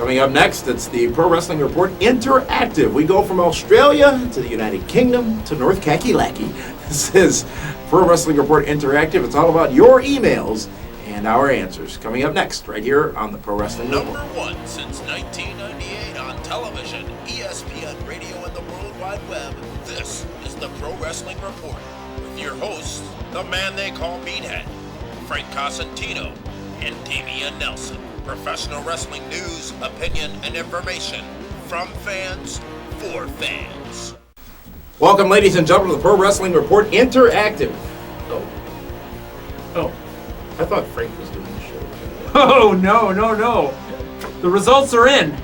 Coming up next, it's the Pro Wrestling Report Interactive. We go from Australia to the United Kingdom to North Kakalaki. This is Pro Wrestling Report Interactive. It's all about your emails and our answers. Coming up next, right here on the Pro Wrestling Report. Number one since 1998 on television, ESPN Radio, and the World Wide Web. This is the Pro Wrestling Report with your hosts, the man they call Meathead, Frank Cosentino, and Damian Nelson. Professional wrestling news, opinion, and information from fans for fans. Welcome, ladies and gentlemen, to the Pro Wrestling Report Interactive. Oh, I thought Frank was doing the show. Oh, no. The results are in.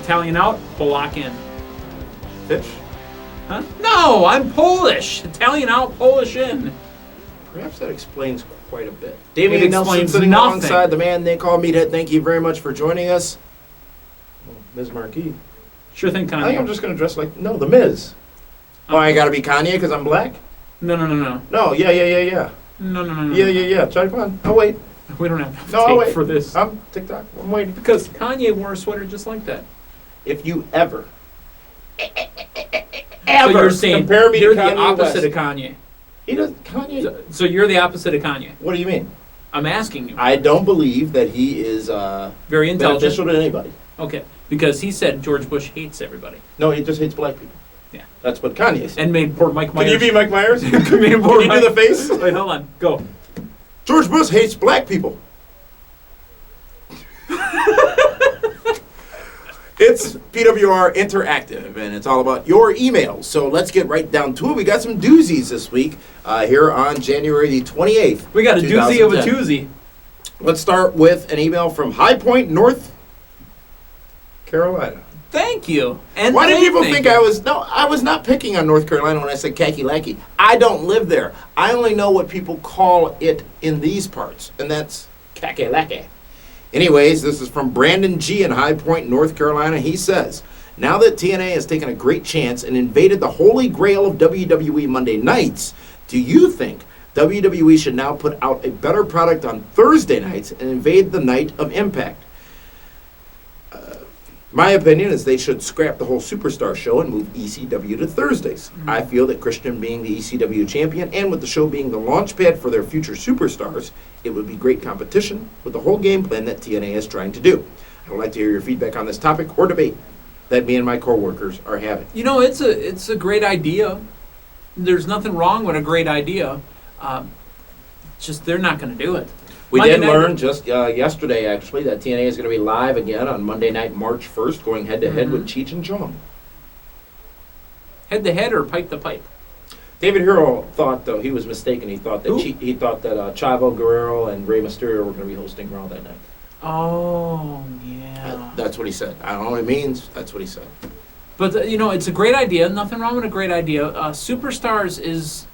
Italian out, Polak in. Fish? Huh? No, I'm Polish. Italian out, Polish in. Perhaps that explains quite a bit. Damian Nelson explains sitting nothing. alongside the man they call Meathead. Thank you very much for joining us. Oh, Ms. Marquis. Sure thing, Kanye. I think I'm just going to dress like... No, the Miz. Oh, I got to be Kanye because I'm black? No. No, yeah. No. Yeah. Try fun. I'll wait. We don't have No, I'll tape wait. for this. I'm TikTok. I'm waiting. Because Kanye wore a sweater just like that. If you ever So you're saying compare me you're to the Kanye opposite West. of Kanye. He doesn't... Kanye... So you're the opposite of Kanye. What do you mean? I'm asking you. I don't believe that he is Very intelligent. beneficial to anybody. Okay, because he said George Bush hates everybody. No, he just hates black people. Yeah. That's what Kanye said. And made poor Mike Myers. Can you be Mike Myers? Can Can you do the face? Wait, hold on. Go. George Bush hates black people. It's PWR Interactive, and it's all about your emails. So let's get right down to it. We got some doozies this week here on January the 28th. We got a doozy of a 2010. toozy. Let's start with an email from High Point, North Carolina. Thank you. And Why did people thank think you. I was... No, I was not picking on North Carolina when I said Kakalaki. I don't live there. I only know what people call it in these parts, and that's Kakalaki. Anyways, this is from Brandon G. in High Point, North Carolina. He says, now that TNA has taken a great chance and invaded the holy grail of WWE Monday nights, do you think WWE should now put out a better product on Thursday nights and invade the night of Impact? My opinion is they should scrap the whole Superstar show and move ECW to Thursdays. I feel that Christian being the ECW champion and with the show being the launch pad for their future superstars, it would be great competition with the whole game plan that TNA is trying to do. I would like to hear your feedback on this topic or debate that me and my coworkers are having. You know, it's a great idea. There's nothing wrong with a great idea. Just they're not going to do it. We Monday did night- learn just yesterday, actually, that TNA is going to be live again on Monday night, March 1st, going head-to-head with Cheech and Chong. Head to head or pipe to pipe. David Hero thought, though, he was mistaken. He thought that Who? Chavo Guerrero and Rey Mysterio were going to be hosting Raw that night. Oh, yeah. That's what he said. I don't know what it means. That's what he said. But, you know, it's a great idea. Nothing wrong with a great idea. Superstars is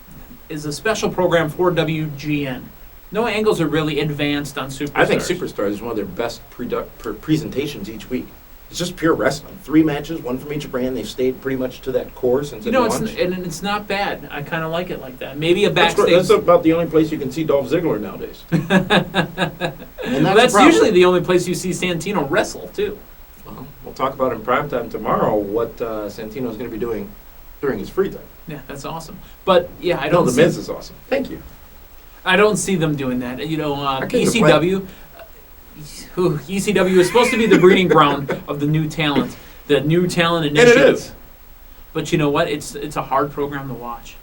a special program for WGN. No angles are really advanced on Superstars. I think Superstars is one of their best presentations each week. It's just pure wrestling. 3 matches, 1 from each brand. They've stayed pretty much to that core since You know, launched. it's not bad. I kind of like it like that. Maybe a That's backstage. about the only place you can see Dolph Ziggler nowadays. And Well, that's the problem. usually the only place you see Santino wrestle, too. Well, we'll talk about in primetime tomorrow what Santino's going to be doing during his free time. Yeah, that's awesome. But, yeah, I No, don't The see... Miz is awesome. Thank you. I don't see them doing that. You know, came to ECW, ECW is supposed to be the breeding ground of the new talent initiative. And it is. But you know what? It's a hard program to watch.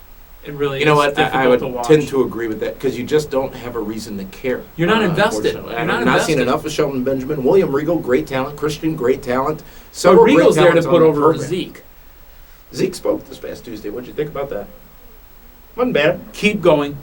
It really is. You know what? Difficult I would to watch. tend to agree with that because you just don't have a reason to care. You're not invested. Unfortunately. You're I've not not seen invested. enough of Shelton Benjamin. William Regal, great talent. Christian, great talent. So Several great Regal's there to talents put on the over program. Zeke. Zeke spoke this past Tuesday. What did you think about that? Wasn't bad. Keep going.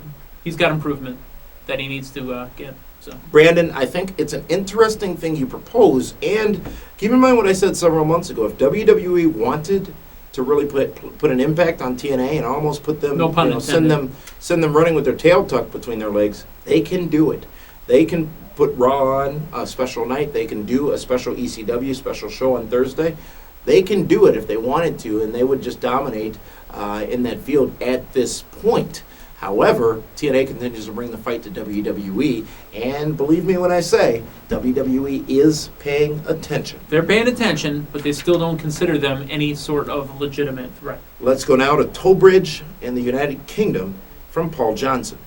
He's got improvement that he needs to get. So Brandon, I think it's an interesting thing you propose. And keep in mind what I said several months ago. If WWE wanted to really put an impact on TNA and almost put them, No pun send intended. them running with their tail tucked between their legs, they can do it. They can put Raw on a special night. They can do a special ECW special show on Thursday. They can do it if they wanted to, and they would just dominate in that field at this point. However, TNA continues to bring the fight to WWE, and believe me when I say, WWE is paying attention. They're paying attention, but they still don't consider them any sort of legitimate threat. Let's go now to Tollbridge in the United Kingdom from Paul Johnson.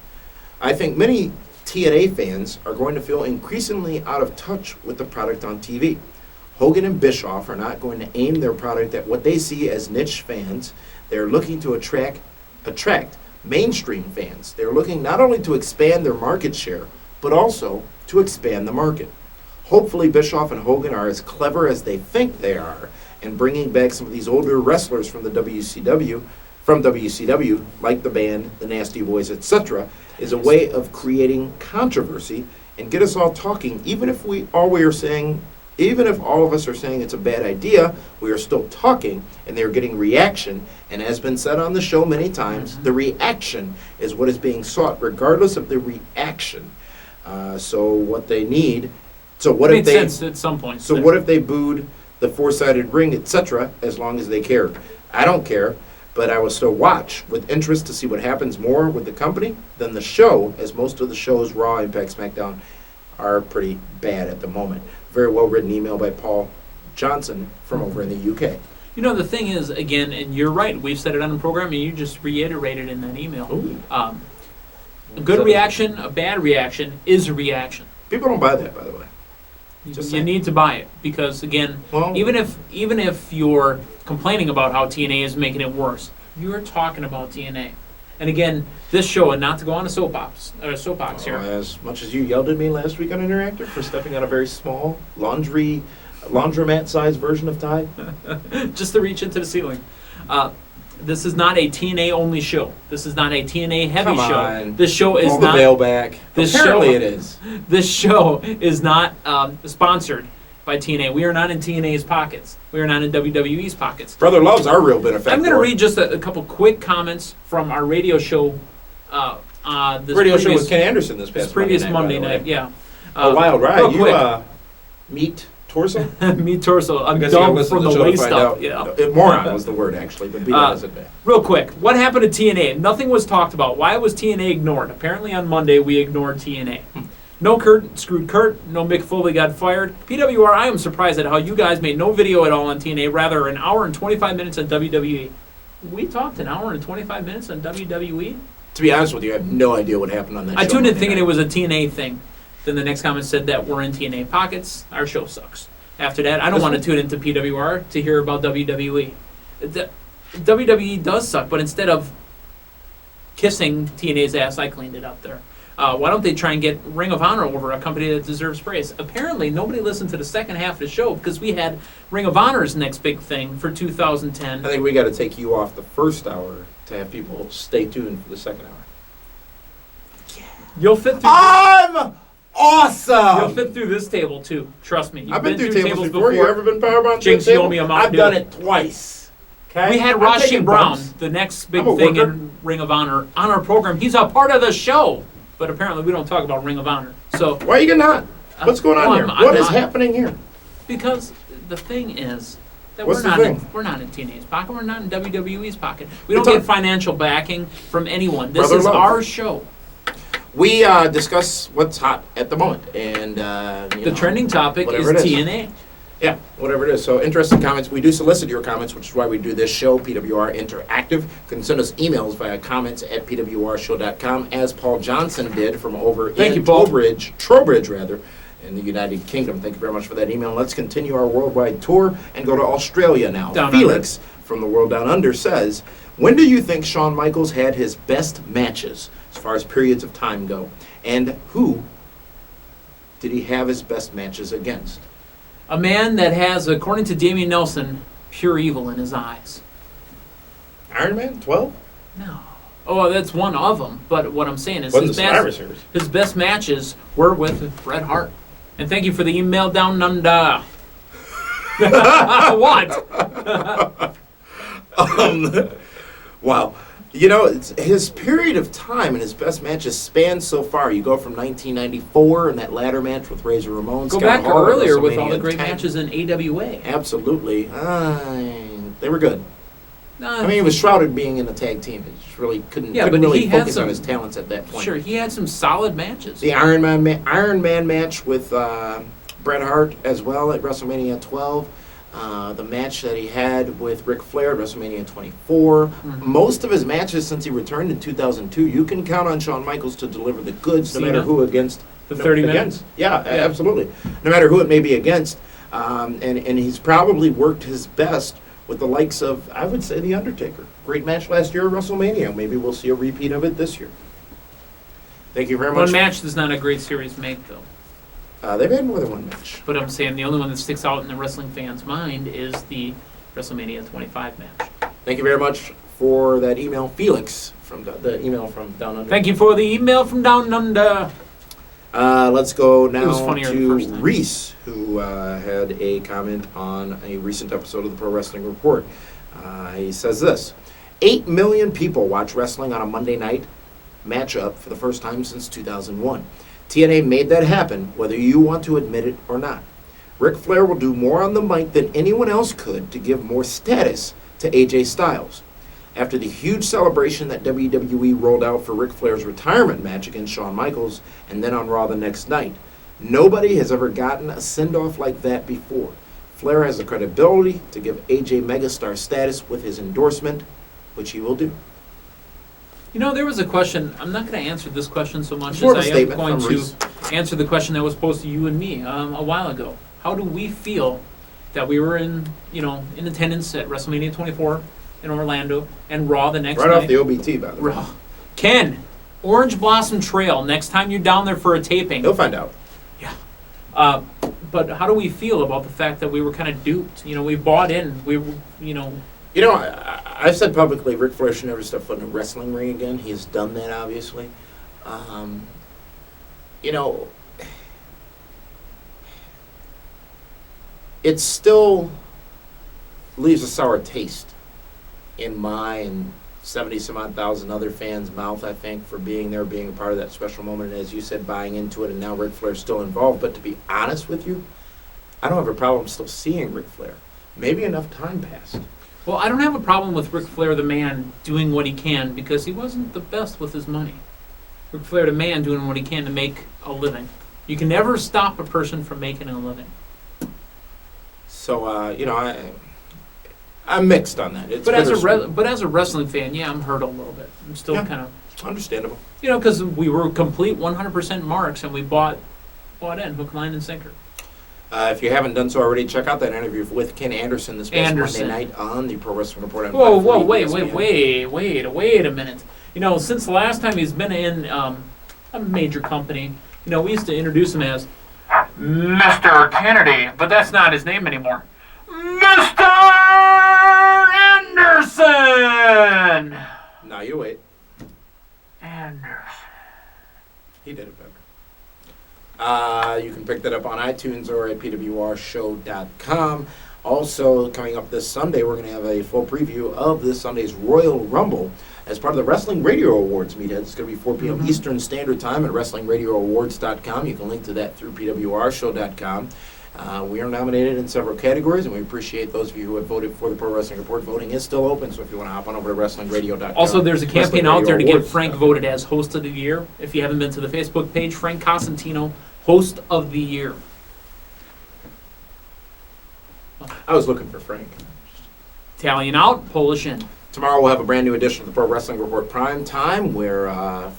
I think many TNA fans are going to feel increasingly out of touch with the product on TV. Hogan and Bischoff are not going to aim their product at what they see as niche fans. They're looking to attract mainstream fans. They're looking not only to expand their market share, but also to expand the market. Hopefully Bischoff and Hogan are as clever as they think they are, and bringing back some of these older wrestlers from WCW, like the Band, the Nasty Boys, etc., is a way of creating controversy and get us all talking. Even if all of us are saying it's a bad idea, we are still talking, and they're getting reaction. And as been said on the show many times, the reaction is what is being sought, regardless of the reaction. So what they need. So what if they? Makes sense at some point. So what if they booed the four-sided ring, etc., as long as they cared? I don't care, but I will still watch with interest to see what happens more with the company than the show, as most of the shows, Raw, Impact, SmackDown, are pretty bad at the moment. Very well-written email by Paul Johnson from over in the UK. You know, the thing is, again, and you're right, we've said it on the program, and you just reiterated in that email. A good reaction, a bad reaction is a reaction. People don't buy that, by the way. You need to buy it because, again, even if you're complaining about how TNA is making it worse, you're talking about TNA. And again, this show, and not to go on a soapbox here. As much as you yelled at me last week on Interactive for stepping on a very small laundromat-sized version of Tide. Just to reach into the ceiling. This is not a TNA-only show. This is not a TNA-heavy show. This show is Pull not... the veil back. Apparently it is. This show is not sponsored by TNA. We are not in TNA's pockets. We are not in WWE's pockets. Brother Love's our real benefactor. I'm going to read just a couple quick comments from our radio show. This radio show with Ken Anderson this past Monday night. Yeah. A wild ride. You meet torso? Meat torso. I'm dumb from the waist up. Yeah. Moron was the word, actually, but be that as it may. Real quick, what happened to TNA? Nothing was talked about. Why was TNA ignored? Apparently on Monday we ignored TNA. No Kurt screwed Kurt. No Mick Foley got fired. PWR, I am surprised at how you guys made no video at all on TNA, rather an hour and 25 minutes on WWE. We talked an hour and 25 minutes on WWE? To be honest with you, I have no idea what happened on that show. I tuned in thinking it was a TNA thing. Then the next comment said that we're in TNA pockets. Our show sucks. After that, I don't want to tune into PWR to hear about WWE. WWE does suck, but instead of kissing TNA's ass, I cleaned it up there. Why don't they try and get Ring of Honor over, a company that deserves praise? Apparently, nobody listened to the second half of the show because we had Ring of Honor's next big thing for 2010. I think we got to take you off the first hour to have people stay tuned for the second hour. Yeah. You'll fit through. I'm awesome! You'll fit through this table, too. Trust me. I've been through tables before. You ever been powerbound Jinx, through a table? you owe me a I've done it twice. Okay? We had Rashi Brown, the next big thing in Ring of Honor, on our program. He's a part of the show. But apparently we don't talk about Ring of Honor. So why are you not? What's going on here? What is happening here? Because the thing is that we're not in TNA's pocket. We're not in WWE's pocket. We don't get financial backing from anyone. This is our show. We discuss what's hot at the moment, and the trending topic is TNA. Yeah, whatever it is. So interesting comments. We do solicit your comments, which is why we do this show, PWR Interactive. You can send us emails via comments at pwrshow.com, as Paul Johnson did from over in Trowbridge, in the United Kingdom. Thank you very much for that email. Let's continue our worldwide tour and go to Australia now. Felix from the World Down Under says, when do you think Shawn Michaels had his best matches as far as periods of time go? And who did he have his best matches against? A man that has, according to Damian Nelson, pure evil in his eyes. Iron Man 12? No. Oh, that's one of them. But what I'm saying is his best matches were with Bret Hart. And thank you for the email down under. What? Wow. You know, his period of time and his best matches span so far. You go from 1994 and that ladder match with Razor Ramon. Go back earlier with all the great matches in AWA. Absolutely. They were good. I mean, he was shrouded being in a tag team. He just really couldn't but really he had focus on his talents at that point. Sure, he had some solid matches. The Iron Man match with Bret Hart as well at WrestleMania 12. The match that he had with Ric Flair at WrestleMania 24. Mm-hmm. Most of his matches since he returned in 2002, you can count on Shawn Michaels to deliver the goods, no Cena? matter who against. The 30 minutes? Against. Yeah, absolutely. No matter who it may be against. And he's probably worked his best with the likes of, I would say, The Undertaker. Great match last year at WrestleMania. Maybe we'll see a repeat of it this year. Thank you very much. One match does not a great series make, though. They've had more than one match. But I'm saying the only one that sticks out in the wrestling fan's mind is the WrestleMania 25 match. Thank you very much for that email, Felix, from the email from Down Under. Thank you for the email from Down Under. Let's go now funnier the to first time. Reese, who had a comment on a recent episode of the Pro Wrestling Report. He says this: 8 million people watch wrestling on a Monday night matchup for the first time since 2001. TNA made that happen, whether you want to admit it or not. Ric Flair will do more on the mic than anyone else could to give more status to AJ Styles. After the huge celebration that WWE rolled out for Ric Flair's retirement match against Shawn Michaels and then on Raw the next night, nobody has ever gotten a send-off like that before. Flair has the credibility to give AJ megastar status with his endorsement, which he will do. You know, there was a question. I'm not going to answer this question so much More of a as I am statement going from to Reese. answer the question that was posed to you and me a while ago. How do we feel that we were in attendance at WrestleMania 24 in Orlando and Raw the next Right night? off the OBT, by the way. Raw. Ken, Orange Blossom Trail. Next time you're down there for a taping. He'll find out. Yeah. But how do we feel about the fact that we were kind of duped? You know, we bought in. We were, I've said publicly Ric Flair should never step foot in a wrestling ring again. He's done that, obviously. It still leaves a sour taste in my and 70-some-odd thousand other fans' mouth, I think, for being there, being a part of that special moment, and as you said, buying into it, and now Ric Flair's still involved. But to be honest with you, I don't have a problem still seeing Ric Flair. Maybe enough time passed. Well, I don't have a problem with Ric Flair the man doing what he can because he wasn't the best with his money. Ric Flair the man doing what he can to make a living. You can never stop a person from making a living. So, I'm mixed on that. It's But as bittersweet. a wrestling fan, yeah, I'm hurt a little bit. I'm still kind of, Understandable. because we were complete 100% marks and we bought in hook, line, and sinker. If you haven't done so already, check out that interview with Ken Anderson this past Anderson. Monday night on the Pro Wrestling Report. On Whoa, 540 ESPN. wait a minute. Since the last time he's been in a major company, we used to introduce him as Mr. Kennedy, but that's not his name anymore. Mr. Anderson! Now you wait. Anderson. He did it better. You can pick that up on iTunes or at pwrshow.com. Also, coming up this Sunday, we're going to have a full preview of this Sunday's Royal Rumble as part of the Wrestling Radio Awards meetup. It's going to be 4 p.m. Eastern Standard Time at WrestlingRadioAwards.com. You can link to that through pwrshow.com. We are nominated in several categories, and we appreciate those of you who have voted for the Pro Wrestling Report. Voting is still open, so if you want to hop on over to WrestlingRadio.com. Also, there's a campaign out there to get WrestlingRadio Frank Awards. voted as Host of the Year. If you haven't been to the Facebook page, Frank Cosentino, Host of the Year. I was looking for Frank. Italian out, Polish in. Tomorrow we'll have a brand new edition of the Pro Wrestling Report Prime Time, where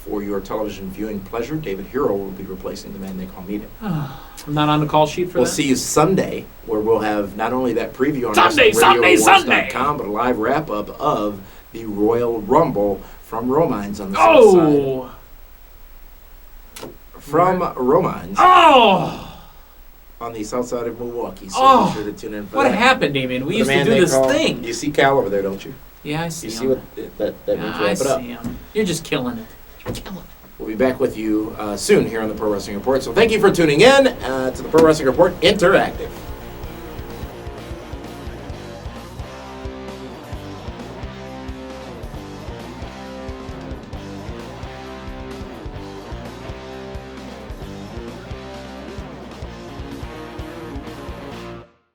for your television viewing pleasure, David Hero will be replacing the man they call Media. I'm not on the call sheet for We'll that. see you Sunday, where we'll have not only that preview on Sunday, WrestlingRadioAwards.com, but a live wrap-up of the Royal Rumble from Romines on the south side. Oh! From Romines Oh! on the south side of Milwaukee, so Oh! be sure to tune in for What that. happened, Damien? We The used to man do they this call- thing. You see Cal over there, don't you? Yeah, I see You see him. what that means? I Wrap it up. see him. You're just killing it. You're killing it. We'll be back with you soon here on the Pro Wrestling Report. So thank you for tuning in to the Pro Wrestling Report Interactive.